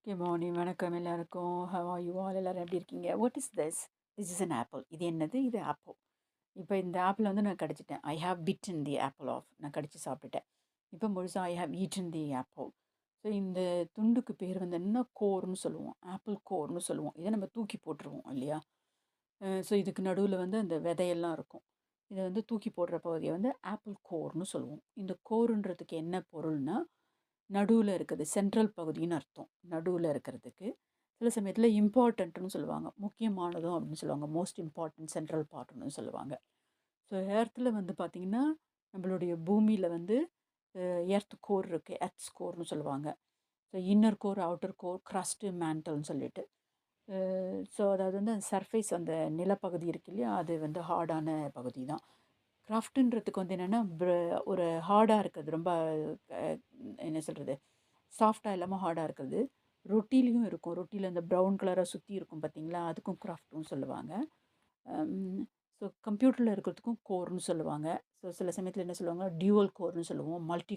Good morning வணக்கம் எல்லாருக்கும். How are you all? எல்லாரும் எப்படி இருக்கீங்க? What is this? This is an apple. இது என்னது? இது ஆப்பிள். இப்போ இந்த ஆப்பிள் வந்து நான் கடிச்சிட்டேன். I have bitten the apple off. நான் கடிச்சு சாப்பிட்டுட்டேன். இப்போ முழுசாக I have eaten the apple. So இந்த துண்டுக்கு பேர் வந்து என்ன கோர்னு சொல்லுவோம். ஆப்பிள் கோர்னு சொல்லுவோம். இதை நம்ம தூக்கி போட்டுருவோம் இல்லையா? ஸோ இதுக்கு நடுவில் வந்து அந்த விதையெல்லாம் இருக்கும். இதை வந்து தூக்கி போடுற பகுதியை வந்து ஆப்பிள் கோர்னு சொல்லுவோம். இந்த கோருன்றதுக்கு என்ன பொருள்னா, நடுவில் இருக்கிறது சென்ட்ரல் பகுதின்னு அர்த்தம். நடுவில் இருக்கிறதுக்கு சில சமயத்தில் இம்பார்ட்டண்ட்டுன்னு சொல்லுவாங்க. முக்கியமானதும் அப்படின்னு சொல்லுவாங்க. மோஸ்ட் இம்பார்ட்டன்ட் சென்ட்ரல் பார்ட்னு சொல்லுவாங்க. ஸோ எர்த்தில் வந்து பார்த்திங்கன்னா, நம்மளுடைய பூமியில் வந்து எர்த் கோர் இருக்குது. எர்த்ஸ் கோர்னு சொல்லுவாங்க. So inner core, outer core, crust, மேண்டல்னு சொல்லிட்டு. ஸோ அதாவது வந்து அந்த சர்ஃபேஸ், அந்த நிலப்பகுதி இருக்கு இல்லையா, அது வந்து ஹார்டான பகுதி தான். கிராஃப்ட்டுன்றதுக்கு வந்து என்னென்னா, ஒரு ஹார்டாக இருக்கிறது, ரொம்ப என்ன சொல்கிறது, சாஃப்டாக இல்லாமல் ஹார்டாக இருக்கிறது. ரொட்டிலையும் இருக்கும். ரொட்டியில் அந்த ப்ரௌன் கலராக சுற்றி இருக்கும் பார்த்தீங்களா, அதுக்கும் கிராஃப்ட்டும் சொல்லுவாங்க. ஸோ கம்ப்யூட்டரில் இருக்கிறதுக்கும் கோர்னு சொல்லுவாங்க. ஸோ சில சமயத்தில் என்ன சொல்லுவாங்க, டியூவல் கோர்னு சொல்லுவோம், மல்டி